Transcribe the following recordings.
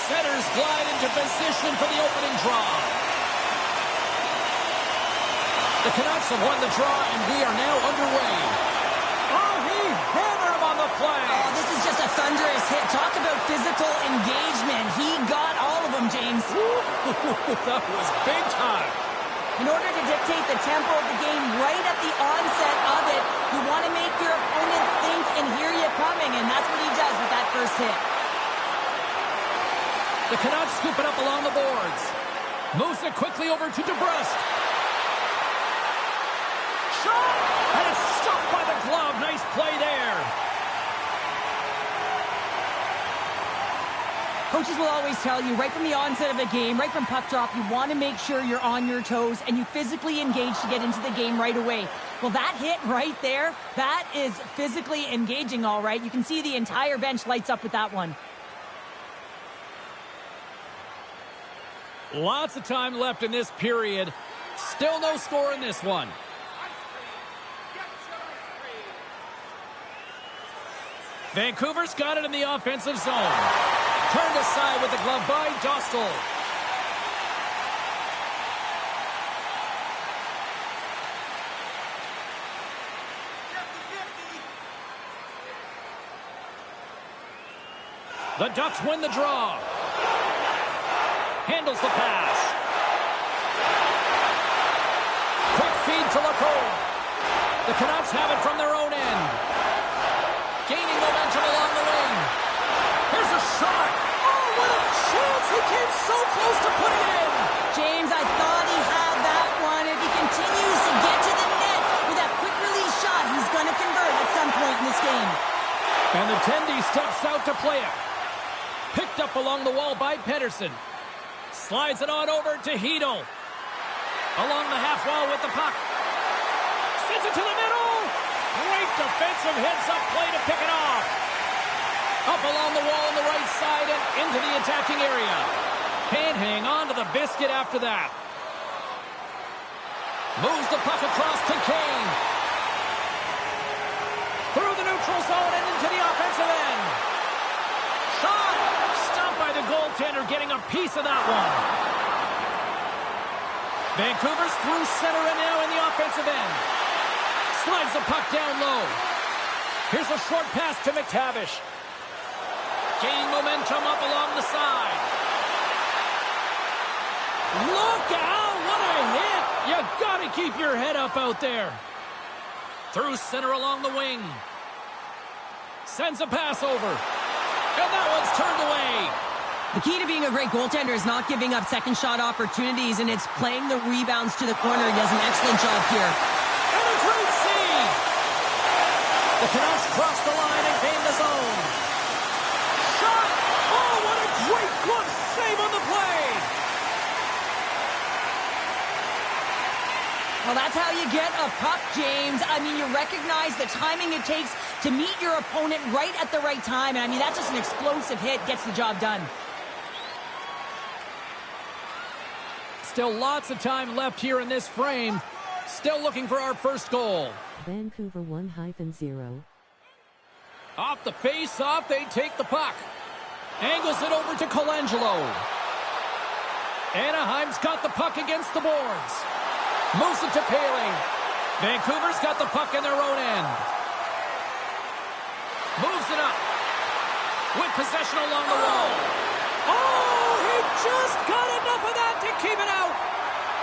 Setters glide into position for the opening draw. The Canucks have won the draw, and we are now underway. Oh, he hammered him on the play. Oh, this is just a thunderous hit. Talk about physical engagement. He got all of them, James. That was big time. In order to dictate the tempo of the game right at the onset of it, you want to make your opponent think and hear you coming, and that's what he does with that first hit. The Canucks scoop it up along the boards. Moves it quickly over to DeBrusque. Shot! And it's stopped by the glove. Nice play there. Coaches will always tell you, right from the onset of a game, right from puck drop, you want to make sure you're on your toes and you physically engage to get into the game right away. Well, that hit right there, that is physically engaging, all right. You can see the entire bench lights up with that one. Lots of time left in this period. Still no score in this one. Vancouver's got it in the offensive zone. Turned aside with the glove by Dostal. The Ducks win the draw. Handles the pass. Quick feed to Lacombe. The Canucks have it from their own end. Gaining momentum along the wing. Here's a shot. Oh, what a chance. He came so close to putting it in. James, I thought he had that one. If he continues to get to the net with that quick release shot, he's going to convert at some point in this game. And the Tendy steps out to play it. Picked up along the wall by Pedersen. Slides it on over to Hedl. Along the half wall with the puck. Sends it to the middle. Great defensive heads-up play to pick it off. Up along the wall on the right side and into the attacking area. Can't hang on to the biscuit after that. Moves the puck across to Kane. Through the neutral zone and into the offensive end. Shot! Stopped by the goaltender, getting a piece of that one. Vancouver's through center and now in the offensive end. Slides the puck down low. Here's a short pass to McTavish. Gaining momentum up along the side. Look out! What a hit! You gotta keep your head up out there. Through center along the wing. Sends a pass over. And that one's turned away. The key to being a great goaltender is not giving up second shot opportunities, and it's playing the rebounds to the corner. He does an excellent job here. And a great save! The Canucks cross the line and gain the zone. Shot! Oh, what a great glove save on the play! Well, that's how you get a puck, James. I mean, you recognize the timing it takes to meet your opponent right at the right time. And I mean, that's just an explosive hit. Gets the job done. Still lots of time left here in this frame. Still looking for our first goal. Vancouver 1-0. Off the face-off, they take the puck. Angles it over to Colangelo. Anaheim's got the puck against the boards. Moves it to Paling. Vancouver's got the puck in their own end. Moves it up. With possession along the wall. Oh, he just got enough of that to keep it out.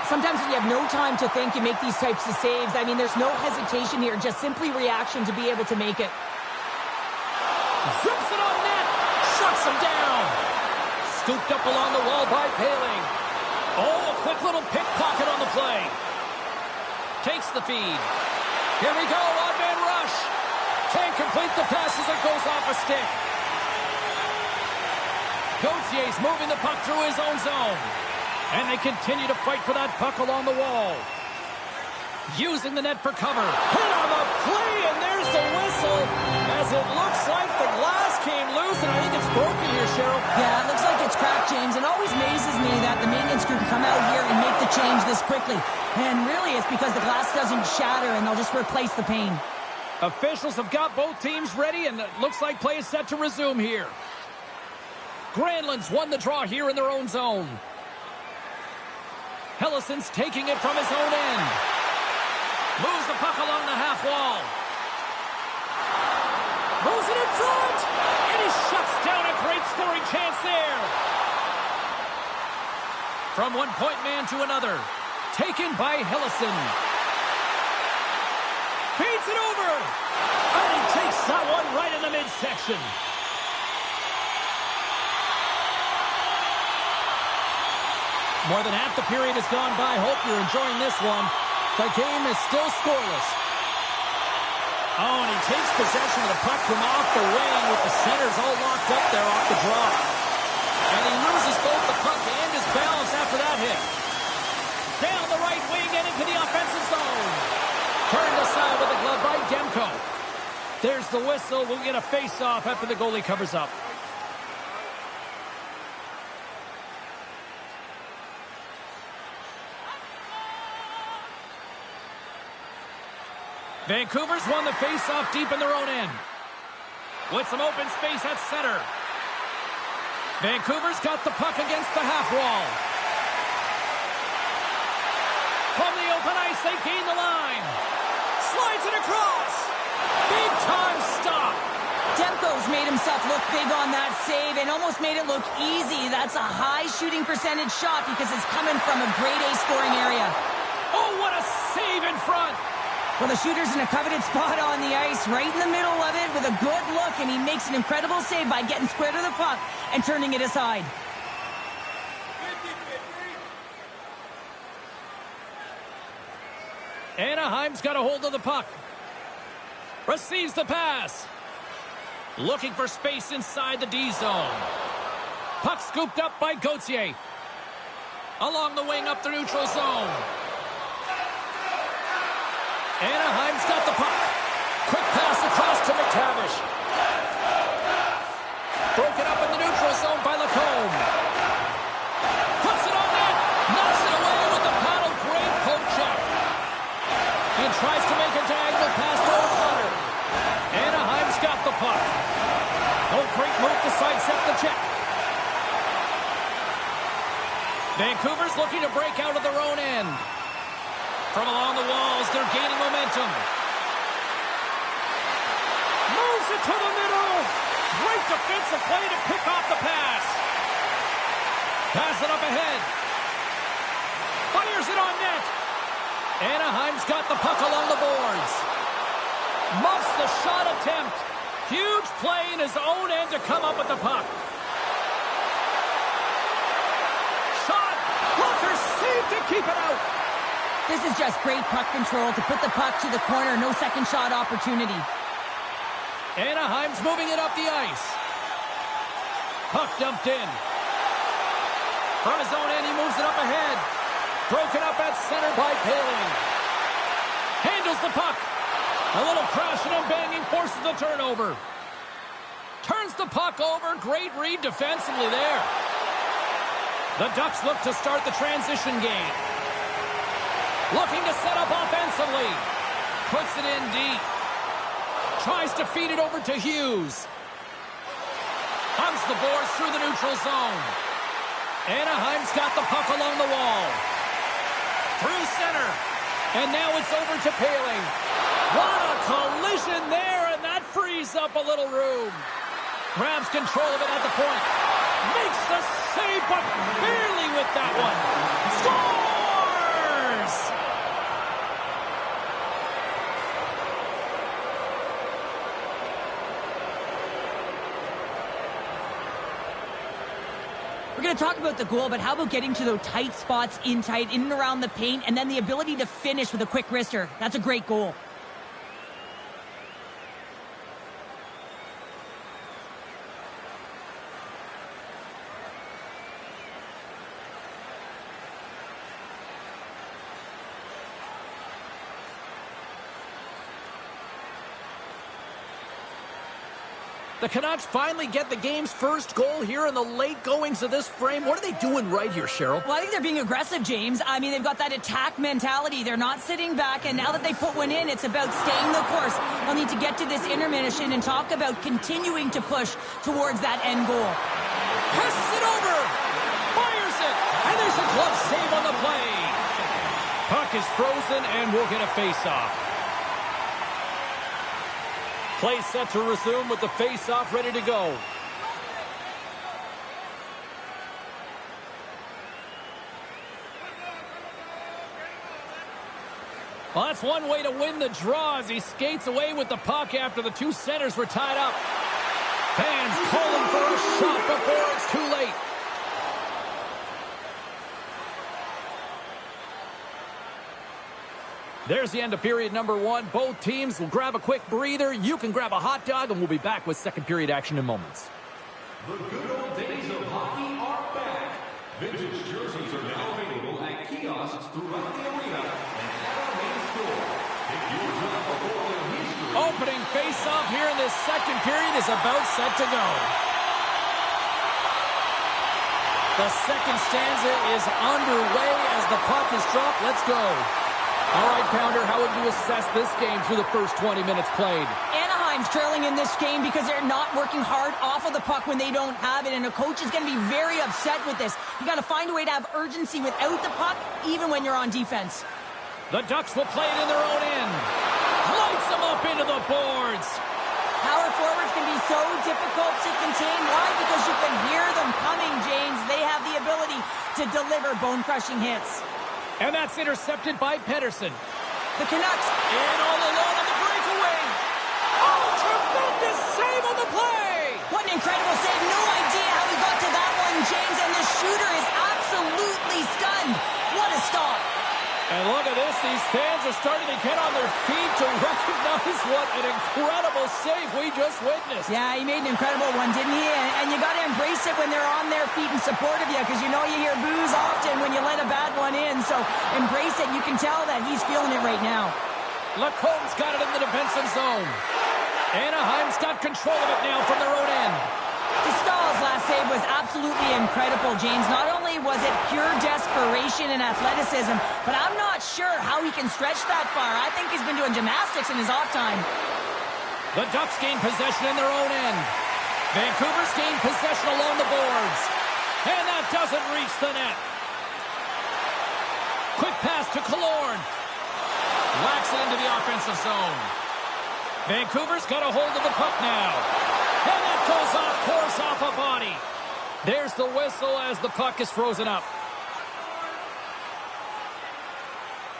Sometimes when you have no time to think, you make these types of saves. I mean, there's no hesitation here. Just simply reaction to be able to make it. Zips it on net. Shuts him down. Scooped up along the wall by Paling. Oh, a quick little pickpocket on the play. Takes the feed. Here we go, odd-man rush. Can't complete the pass as it goes off a stick. Gautier's moving the puck through his own zone. And they continue to fight for that puck along the wall. Using the net for cover. Hit on the play, and there's the whistle. As it looks like the glass came loose, and I think it's broken here, Cheryl. Yeah, it looks like it's cracked, James. It always amazes me that the maintenance crew can come out here and make the change this quickly. And really, it's because the glass doesn't shatter, and they'll just replace the pane. Officials have got both teams ready, and it looks like play is set to resume here. Granlund's won the draw here in their own zone. Hellison's taking it from his own end. Moves the puck along the half wall. Moves it in front! And he shuts down a great scoring chance there. From one-point man to another. Taken by Hellison. Feeds it over! And he takes that one right in the midsection. More than half the period has gone by. Hope you're enjoying this one. The game is still scoreless. Oh, and he takes possession of the puck from off the wing with the centers all locked up there off the draw. And he loses both the puck and his balance after that hit. Down the right wing and into the offensive zone. Turned aside with a glove by Demko. There's the whistle. We'll get a face-off after the goalie covers up. Vancouver's won the face-off deep in their own end. With some open space at center. Vancouver's got the puck against the half wall. From the open ice, they gain the line. Slides it across. Big time stop. Demko's made himself look big on that save and almost made it look easy. That's a high shooting percentage shot because it's coming from a grade A scoring area. Oh, what a save in front. Well, the shooter's in a coveted spot on the ice, right in the middle of it with a good look, and he makes an incredible save by getting square to the puck and turning it aside. Anaheim's got a hold of the puck. Receives the pass. Looking for space inside the D zone. Puck scooped up by Gauthier. Along the wing up the neutral zone. Anaheim's got the puck. Quick pass across to McTavish. Broken up in the neutral zone by Lacombe. Puts it on net. Knocks it away with the paddle. Great poke check. And tries to make a diagonal pass to O'Connor. Anaheim's got the puck. Oh, great move to sidestep the check. Vancouver's looking to break out of their own end. From along the walls, they're gaining momentum. Moves it to the middle. Great defensive play to pick off the pass. Pass it up ahead. Fires it on net. Anaheim's got the puck along the boards. Muffs the shot attempt. Huge play in his own end to come up with the puck. Shot. Blocker saved to keep it out. This is just great puck control to put the puck to the corner. No second shot opportunity. Anaheim's moving it up the ice. Puck dumped in. From his own end, he moves it up ahead. Broken up at center by Paling. Handles the puck. A little crashing and banging forces the turnover. Turns the puck over. Great read defensively there. The Ducks look to start the transition game. Looking to set up offensively. Puts it in deep. Tries to feed it over to Hughes. Hunts the boards through the neutral zone. Anaheim's got the puck along the wall. Through center. And now it's over to Paling. What a collision there, and that frees up a little room. Grabs control of it at the point. Makes the save, but barely with that one. Scores! We're going to talk about the goal, but how about getting to those tight spots in and around the paint, and then the ability to finish with a quick wrister? That's a great goal. The Canucks finally get the game's first goal here in the late goings of this frame. What are they doing right here, Cheryl? Well, I think they're being aggressive, James. I mean, they've got that attack mentality. They're not sitting back, and now that they put one in, it's about staying the course. They'll need to get to this intermission and talk about continuing to push towards that end goal. Passes it over. Fires it. And there's a glove save on the play. Puck is frozen and we'll get a face-off. Play set to resume with the face-off ready to go. Well, that's one way to win the draw as he skates away with the puck after the two centers were tied up. Fans calling for a shot before it's too late. There's the end of period number one. Both teams will grab a quick breather. You can grab a hot dog, and we'll be back with second period action in moments. The good old days of hockey are back. Vintage jerseys are now available at kiosks throughout the arena and at our main store. Pick yours up before the history. Opening face-off here in this second period is about set to go. The second stanza is underway as the puck is dropped. Let's go. All right, Pounder, how would you assess this game through the first 20 minutes played? Anaheim's trailing in this game because they're not working hard off of the puck when they don't have it, and a coach is going to be very upset with this. You got to find a way to have urgency without the puck, even when you're on defense. The Ducks will play it in their own end. Lights them up into the boards. Power forwards can be so difficult to contain. Why? Because you can hear them coming, James. They have the ability to deliver bone-crushing hits. And that's intercepted by Pettersson. The Canucks in all alone on the breakaway. Oh, tremendous save on the play. What an incredible save. No idea how he got to that one, James. And the shooter is absolutely stunned. What a stop. And look at this. These fans are starting to get on their feet to recognize what an incredible save we just witnessed. Yeah, he made an incredible one, didn't he? And you got to embrace it when they're on their feet in support of you, because you know you hear boos often when you let a bad one in. So embrace it. You can tell that he's feeling it right now. Lacombe's got it in the defensive zone. Anaheim's got control of it now from their own end. Stahl's last save was absolutely incredible, James. Not only was it pure desperation and athleticism, but I'm not sure how he can stretch that far. I think he's been doing gymnastics in his off time. The Ducks gain possession in their own end. Vancouver's gained possession along the boards. And that doesn't reach the net. Quick pass to Killorn. Whacks it into the offensive zone. Vancouver's got a hold of the puck now. And that goes off course off a body. There's the whistle as the puck is frozen up.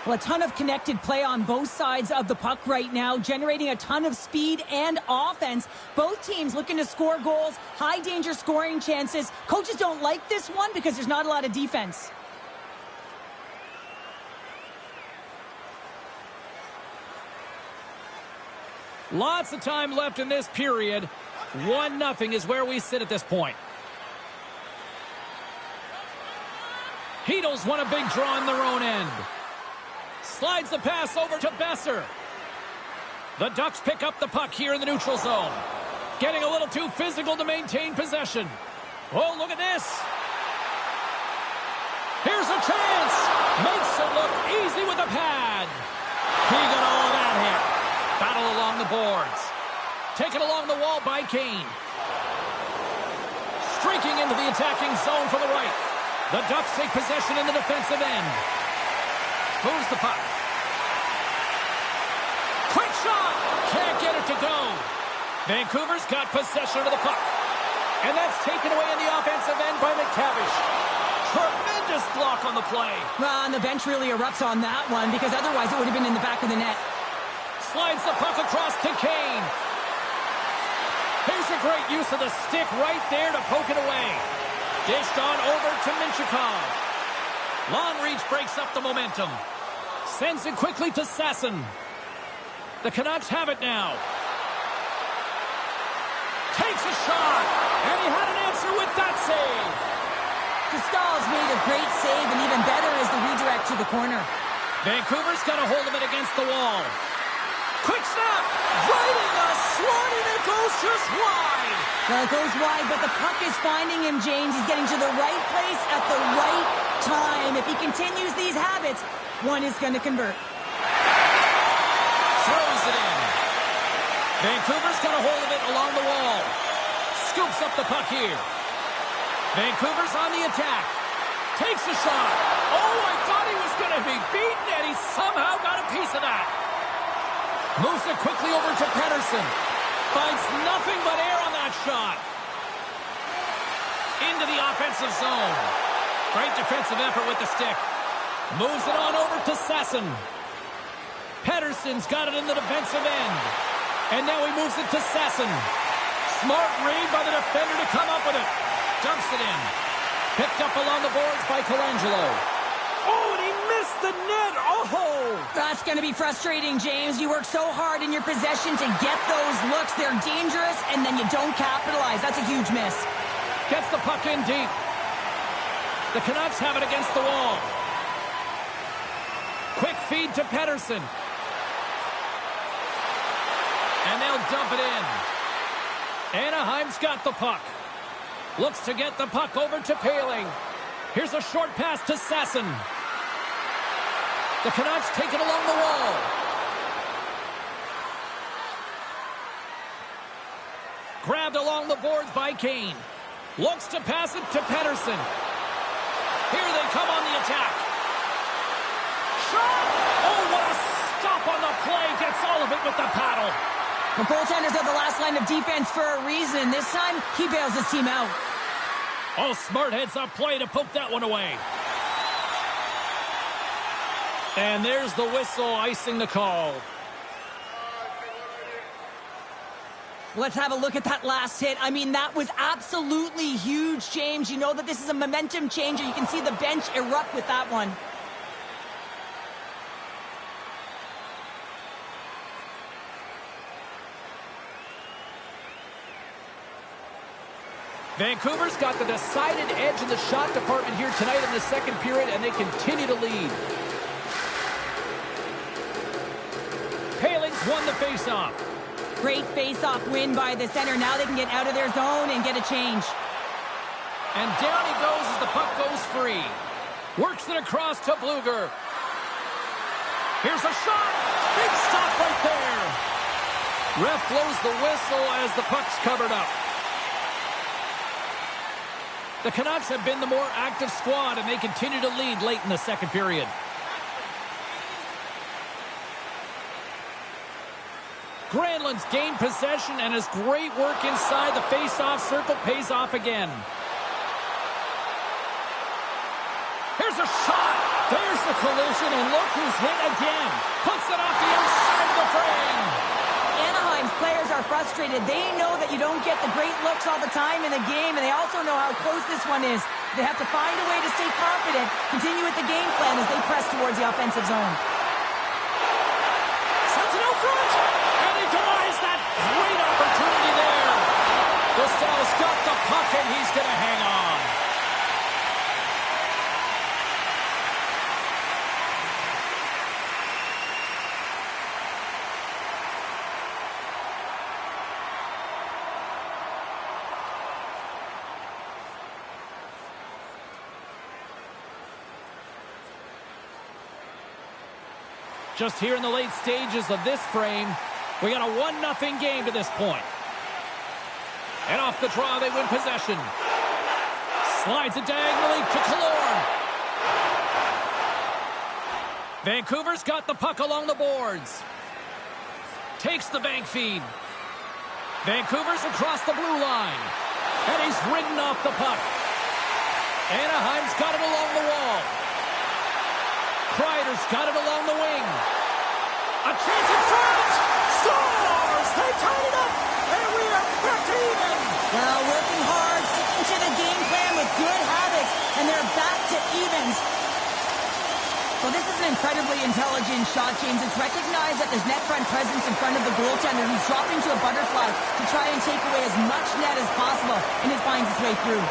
Well, a ton of connected play on both sides of the puck right now, generating a ton of speed and offense. Both teams looking to score goals, high danger scoring chances. Coaches don't like this one because there's not a lot of defense. Lots of time left in this period. 1-0 is where we sit at this point. Heedle's won a big draw in their own end. Slides the pass over to Besser. The Ducks pick up the puck here in the neutral zone. Getting a little too physical to maintain possession. Oh, look at this. Here's a chance. Makes it look easy with a pad. He got all of that hit. Battle along the boards. Taken along the wall by Kane. Streaking into the attacking zone for the right. The Ducks take possession in the defensive end. Moves the puck. Quick shot. Can't get it to go. Vancouver's got possession of the puck. And that's taken away in the offensive end by McTavish. Tremendous block on the play. Well, and the bench really erupts on that one because otherwise it would have been in the back of the net. Slides the puck across to Kane. Here's a great use of the stick right there to poke it away. Dished on over to Minchikov. Long reach breaks up the momentum. Sends it quickly to Sasson. The Canucks have it now. Takes a shot. And he had an answer with that save. Stahl's made a great save, and even better is the redirect to the corner. Vancouver's got a hold of it against the wall. Quick snap. Right in the slot, and it goes just wide. Well, it goes wide, but the puck is finding him, James. He's getting to the right place at the right time. If he continues these habits, one is going to convert. Throws it in. Vancouver's got a hold of it along the wall. Scoops up the puck here. Vancouver's on the attack. Takes a shot. Oh, I thought he was going to be beaten, and he somehow got a piece of that. Moves it quickly over to Pettersson. Finds nothing but air on that shot. Into the offensive zone. Great defensive effort with the stick. Moves it on over to Sasson. Pettersson's got it in the defensive end. And now he moves it to Sasson. Smart read by the defender to come up with it. Dumps it in. Picked up along the boards by Colangelo. Oh, and he missed the net. Oh! That's going to be frustrating, James. You work so hard in your possession to get those looks. They're dangerous, and then you don't capitalize. That's a huge miss. Gets the puck in deep. The Canucks have it against the wall. Quick feed to Pettersson. And they'll dump it in. Anaheim's got the puck. Looks to get the puck over to Poehling. Here's a short pass to Sasson. The Canucks take it along the wall. Grabbed along the boards by Kane. Looks to pass it to Pettersson. Here they come on the attack. Shot! Oh, what a stop on the play. Gets all of it with the paddle. The goaltenders are the last line of defense for a reason. This time, he bails his team out. Oh, smart heads-up play to poke that one away. And there's the whistle icing the call. Let's have a look at that last hit. I mean, that was absolutely huge, James. You know that this is a momentum changer. You can see the bench erupt with that one. Vancouver's got the decided edge in the shot department here tonight in the second period, and they continue to lead. Poehling's won the faceoff. Great face-off win by the center. Now they can get out of their zone and get a change. And down he goes as the puck goes free. Works it across to Bluger. Here's a shot. Big stop right there. Ref blows the whistle as the puck's covered up. The Canucks have been the more active squad, and they continue to lead late in the second period. Granlund's gained possession, and his great work inside the face-off circle pays off again. Here's a shot. There's the collision, and look who's hit again. Puts it off the outside of the frame. Anaheim's players are frustrated. They know that you don't get the great looks all the time in the game, and they also know how close this one is. They have to find a way to stay confident, continue with the game plan as they press towards the offensive zone. Sends it out front, and he denies that great opportunity there. Gustav's got the puck, and he's going to hang on. Just here in the late stages of this frame, we got a 1-0 game to this point. And off the draw, they win possession. Slides it diagonally to Killorn. Vancouver's got the puck along the boards. Takes the bank feed. Vancouver's across the blue line. And he's ridden off the puck. Anaheim's got it along the wall. Kreider's got it along the wing. A chance in front! Scores! They tied it up! And we are back to even! Well, working hard, sticking to the game plan with good habits, and they're back to evens. Well, this is an incredibly intelligent shot, James. It's recognized that there's net front presence in front of the goaltender, who's dropping to a butterfly to try and take away as much net as possible, and it finds its way through.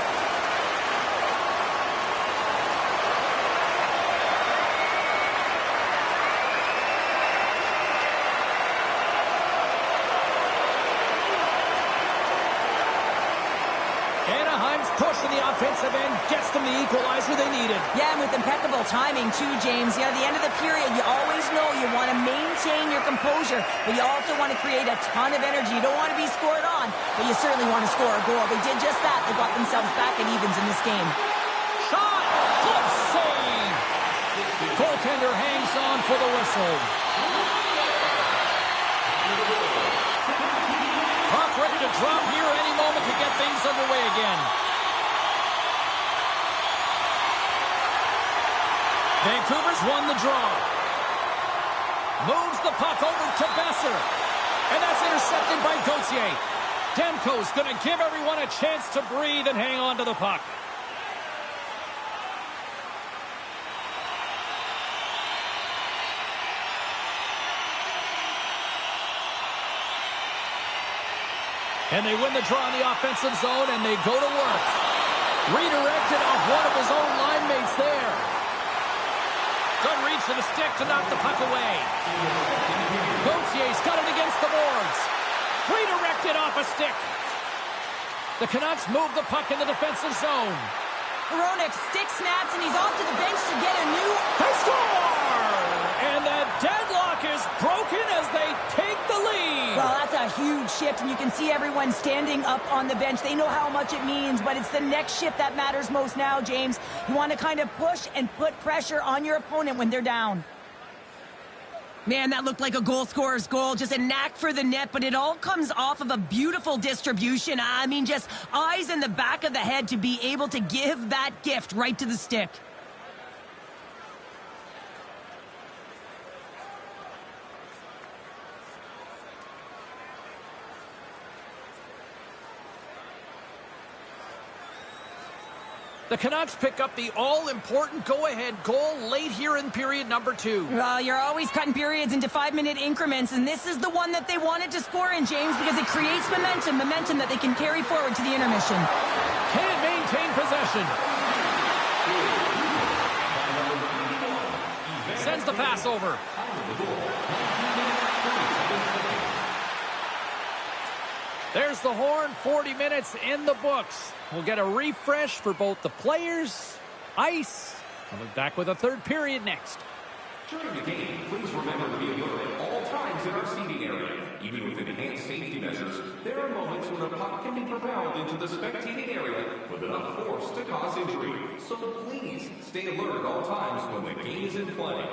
Push in the offensive end gets them the equalizer they needed. Yeah, and with impeccable timing too, James. You know, at the end of the period, you always know you want to maintain your composure, but you also want to create a ton of energy. You don't want to be scored on, but you certainly want to score a goal. They did just that. They got themselves back at evens in this game. Shot! Glove save! Goaltender hangs on for the whistle. Puck ready to drop here any moment to get things underway again. Vancouver's won the draw. Moves the puck over to Besser. And that's intercepted by Gauthier. Demko's going to give everyone a chance to breathe and hang on to the puck. And they win the draw in the offensive zone, and they go to work. Redirected off one of his own line mates there. Good reach to the stick to knock the puck away. Gauthier's got it against the boards. Redirected off a stick. The Canucks move the puck in the defensive zone. Hronek stick snaps, and he's off to the bench to get a new... They score! And the deadlock is broken as they take the lead. Well, that's a huge shift, and you can see everyone standing up on the bench. They know how much it means, but it's the next shift that matters most now, James. You want to kind of push and put pressure on your opponent when they're down. Man, that looked like a goal scorer's goal. Just a knack for the net, but it all comes off of a beautiful distribution. I mean, just eyes in the back of the head to be able to give that gift right to the stick. The Canucks pick up the all-important go-ahead goal late here in period number 2. Well, you're always cutting periods into 5-minute increments, and this is the one that they wanted to score in, James, because it creates momentum that they can carry forward to the intermission. Can't maintain possession. Sends the pass over. There's the horn, 40 minutes in the books. We'll get a refresh for both the players, ice. Coming back with a third period next. During the game, please remember to be alert at all times in our seating area. Even with enhanced safety measures, there are moments when a puck can be propelled into the spectating area with enough force to cause injury. So please stay alert at all times when the game is in play.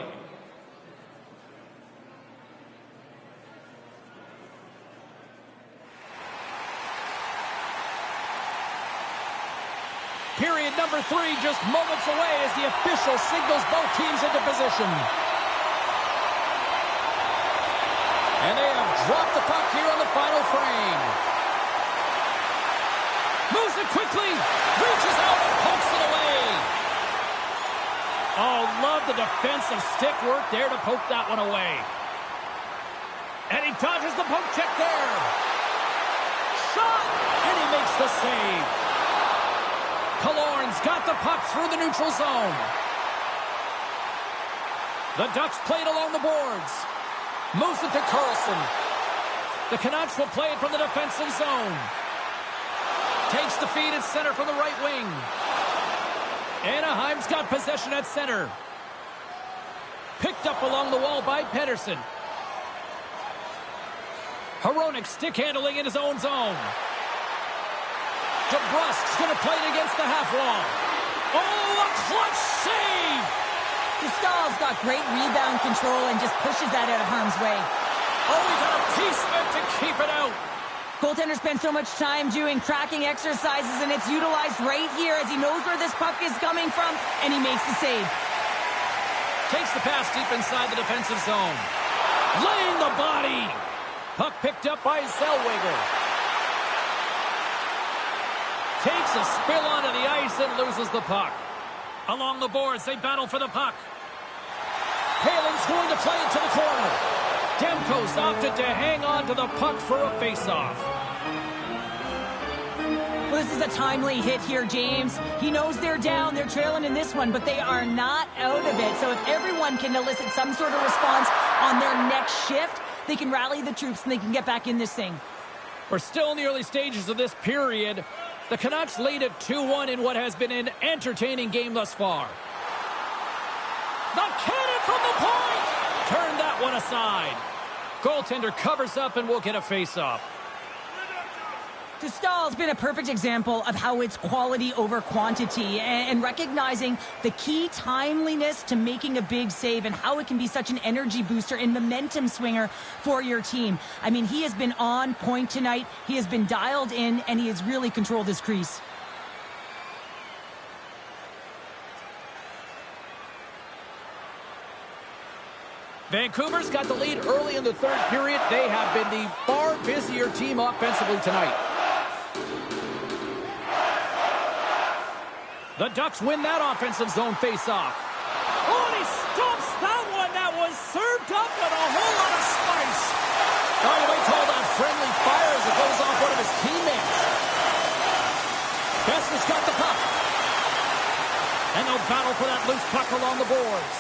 Period number 3 just moments away as the official signals both teams into position. And they have dropped the puck here on the final frame. Moves it quickly, reaches out and pokes it away. Oh, love the defensive stick work there to poke that one away. And he dodges the poke check there. Shot! And he makes the save. Killorn's got the puck through the neutral zone. The Ducks play it along the boards. Moves it to Carlson. The Canucks will play it from the defensive zone. Takes the feed at center from the right wing. Anaheim's got possession at center. Picked up along the wall by Pettersson. Hronek stick handling in his own zone. DeBrusk's going to play it against the half wall. Oh, a clutch save! Stahl's got great rebound control and just pushes that out of harm's way. Oh, he got a piece of it to keep it out. Goaltender spends so much time doing tracking exercises, and it's utilized right here as he knows where this puck is coming from, and he makes the save. Takes the pass deep inside the defensive zone. Laying the body. Puck picked up by Zellweger. Takes a spill onto the ice and loses the puck. Along the boards, they battle for the puck. Palin's going to play it to the corner. Demko's opted to hang on to the puck for a face-off. Well, this is a timely hit here, James. He knows they're down, they're trailing in this one, but they are not out of it. So if everyone can elicit some sort of response on their next shift, they can rally the troops and they can get back in this thing. We're still in the early stages of this period. The Canucks lead at 2-1 in what has been an entertaining game thus far. The cannon from the point! Turn that one aside. Goaltender covers up and we'll get a face-off. Stahl's been a perfect example of how it's quality over quantity and recognizing the key timeliness to making a big save and how it can be such an energy booster and momentum swinger for your team. I mean, he has been on point tonight. He has been dialed in, and he has really controlled his crease. Vancouver's got the lead early in the third period. They have been the far busier team offensively tonight. The Ducks win that offensive zone face-off. Oh, and he stops that one. That was served up with a whole lot of spice. Oh, you wait till all that friendly fire as it goes off one of his teammates. Besser's got the puck. And they'll battle for that loose puck along the boards.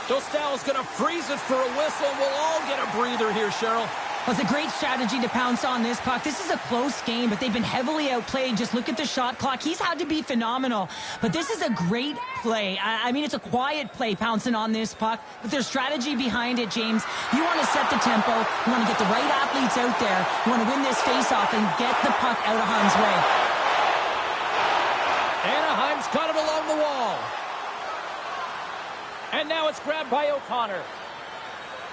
Dostal's going to freeze it for a whistle. We'll all get a breather here, Cheryl. Well, it's a great strategy to pounce on this puck. This is a close game, but they've been heavily outplayed. Just look at the shot clock. He's had to be phenomenal. But this is a great play. I mean, it's a quiet play pouncing on this puck. But there's strategy behind it, James. You want to set the tempo. You want to get the right athletes out there. You want to win this faceoff and get the puck out of harm's way. Anaheim's got it along the wall. And now it's grabbed by O'Connor.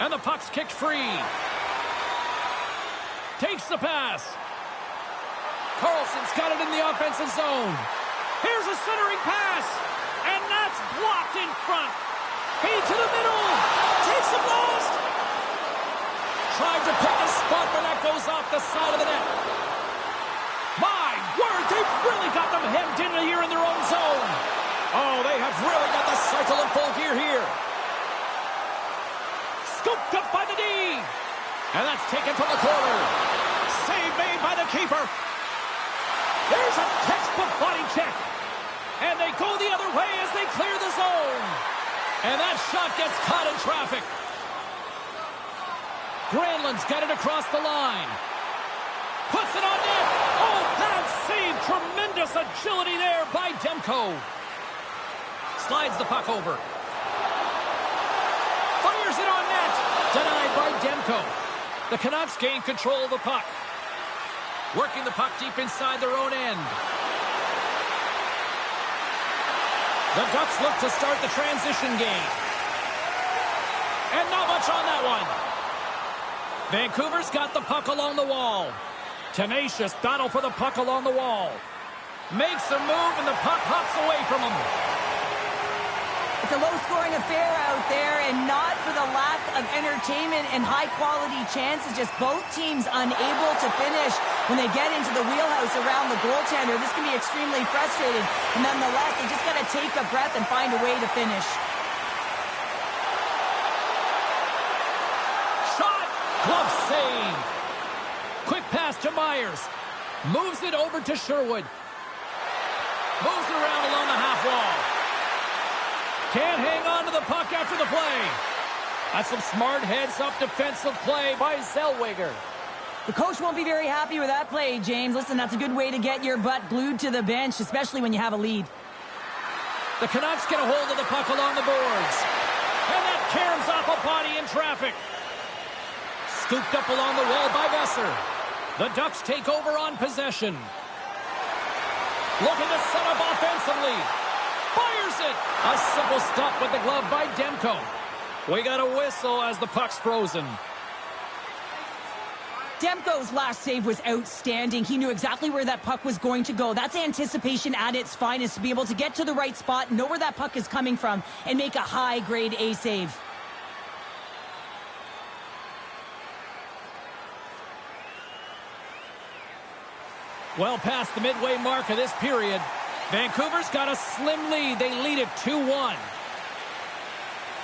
And the puck's kicked free. Takes the pass. Carlson's got it in the offensive zone. Here's a centering pass. And that's blocked in front. Feed to the middle. Takes the blast. Tried to pick a spot, but that goes off the side of the net. My word, they've really got them hemmed in here in their own zone. Oh, they have really got the cycle in full gear here. Scooped up by the D. And that's taken from the corner. Save made by the keeper. There's a textbook body check. And they go the other way as they clear the zone. And that shot gets caught in traffic. Granlund's got it across the line. Puts it on net. Oh, bad save. Tremendous agility there by Demko. Slides the puck over. Fires it on net. Denied by Demko. The Canucks gain control of the puck. Working the puck deep inside their own end. The Ducks look to start the transition game. And not much on that one. Vancouver's got the puck along the wall. Tenacious battle for the puck along the wall. Makes a move and the puck hops away from him. It's a low-scoring affair out there, and not for the lack of entertainment and high-quality chances. Just both teams unable to finish when they get into the wheelhouse around the goaltender. This can be extremely frustrating. And nonetheless, they just got to take a breath and find a way to finish. Shot! Glove save! Quick pass to Myers. Moves it over to Sherwood. Moves it around along the half wall. Can't hang on to the puck after the play. That's some smart heads-up defensive play by Zellweger. The coach won't be very happy with that play, James. Listen, that's a good way to get your butt glued to the bench, especially when you have a lead. The Canucks get a hold of the puck along the boards. And that caroms off a body in traffic. Scooped up along the wall by Besser. The Ducks take over on possession. Looking to set up offensively. Fires it! A simple stop with the glove by Demko. We got a whistle as the puck's frozen. Demko's last save was outstanding. He knew exactly where that puck was going to go. That's anticipation at its finest, to be able to get to the right spot, know where that puck is coming from, and make a high-grade A save. Well past the midway mark of this period, Vancouver's got a slim lead. They lead it 2-1.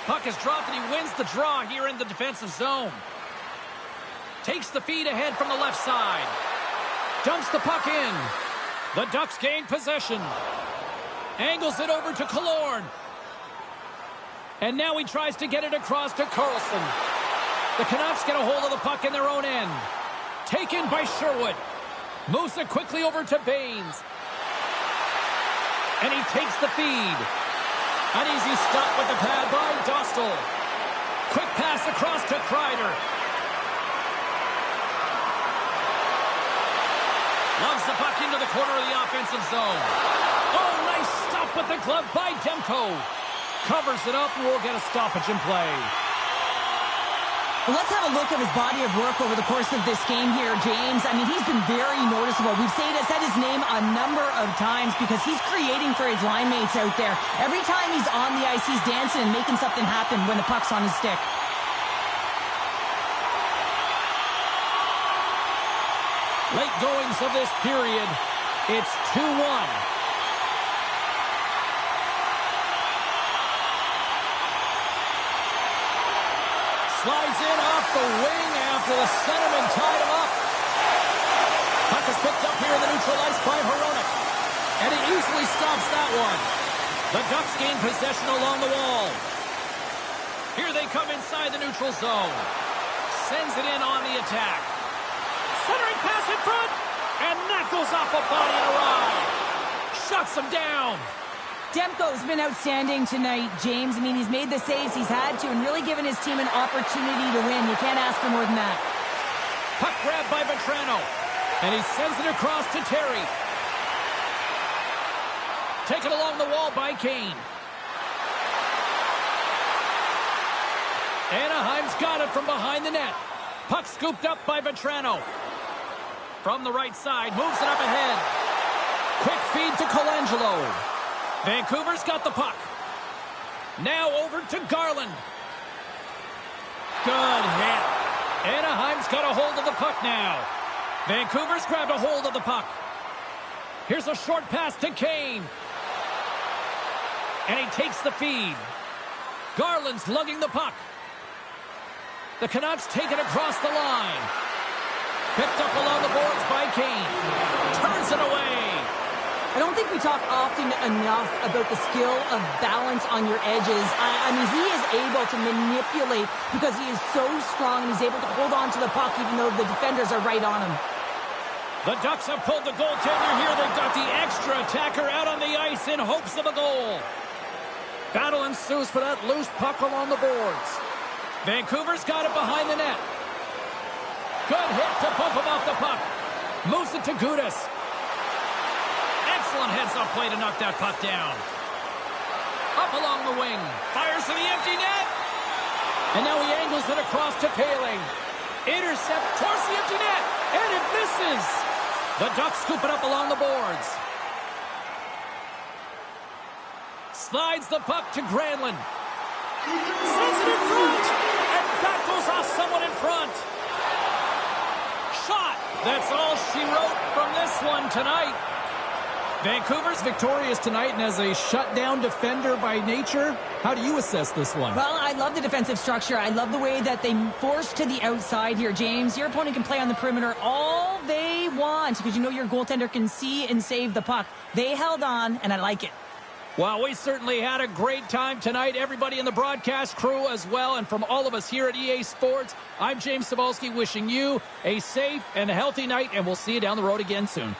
Puck is dropped and he wins the draw here in the defensive zone. Takes the feed ahead from the left side. Dumps the puck in. The Ducks gain possession. Angles it over to Killorn. And now he tries to get it across to Carlson. The Canucks get a hold of the puck in their own end. Taken by Sherwood. Moves it quickly over to Baines. And he takes the feed. An easy stop with the pad by Dostal. Quick pass across to Kreider. the puck into the corner of the offensive zone. Oh, nice stop with the glove by Demko. Covers it up, and we'll get a stoppage in play. Well, let's have a look at his body of work over the course of this game here, James. I mean, he's been very noticeable. We've said his name a number of times because he's creating for his line mates out there. Every time he's on the ice, he's dancing and making something happen when the puck's on his stick. Late goings of this period, it's 2-1. Slides in off the wing after the centerman tied him up. Puck is picked up here in the neutral ice by Hronek. And he easily stops that one. The Ducks gain possession along the wall. Here they come inside the neutral zone. Sends it in on the attack. Centering pass in front. And that goes off a body and a ride. Shuts him down. Demko's been outstanding tonight, James. I mean, he's made the saves he's had to and really given his team an opportunity to win. You can't ask for more than that. Puck grabbed by Vetrano. And he sends it across to Terry. Taken along the wall by Kane. Anaheim's got it from behind the net. Puck scooped up by Vetrano. From the right side, moves it up ahead. Quick feed to Colangelo. Vancouver's got the puck. Now over to Garland. Good hit. Anaheim's got a hold of the puck now. Vancouver's grabbed a hold of the puck. Here's a short pass to Kane. And he takes the feed. Garland's lugging the puck. The Canucks take it across the line. Picked up along the boards by Kane. Turns it away. I don't think we talk often enough about the skill of balance on your edges. I mean, he is able to manipulate because he is so strong and he's able to hold on to the puck even though the defenders are right on him. The Ducks have pulled the goaltender here. They've got the extra attacker out on the ice in hopes of a goal. Battle ensues for that loose puck along the boards. Vancouver's got it behind the net. Good hit to bump him off the puck. Moves it to Gudas. Excellent heads-up play to knock that puck down. Up along the wing. Fires to the empty net. And now he angles it across to Paling. Intercept towards the empty net. And it misses. The Ducks scoop it up along the boards. Slides the puck to Granlund. Sends it in front. And that goes off someone in front. Shot. That's all she wrote from this one tonight. Vancouver's victorious tonight, and as a shutdown defender by nature, how do you assess this one? Well, I love the defensive structure. I love the way that they force to the outside here, James. Your opponent can play on the perimeter all they want because you know your goaltender can see and save the puck. They held on, and I like it. Well, we certainly had a great time tonight. Everybody in the broadcast crew as well, and from all of us here at EA Sports, I'm James Cebulski wishing you a safe and healthy night, and we'll see you down the road again soon.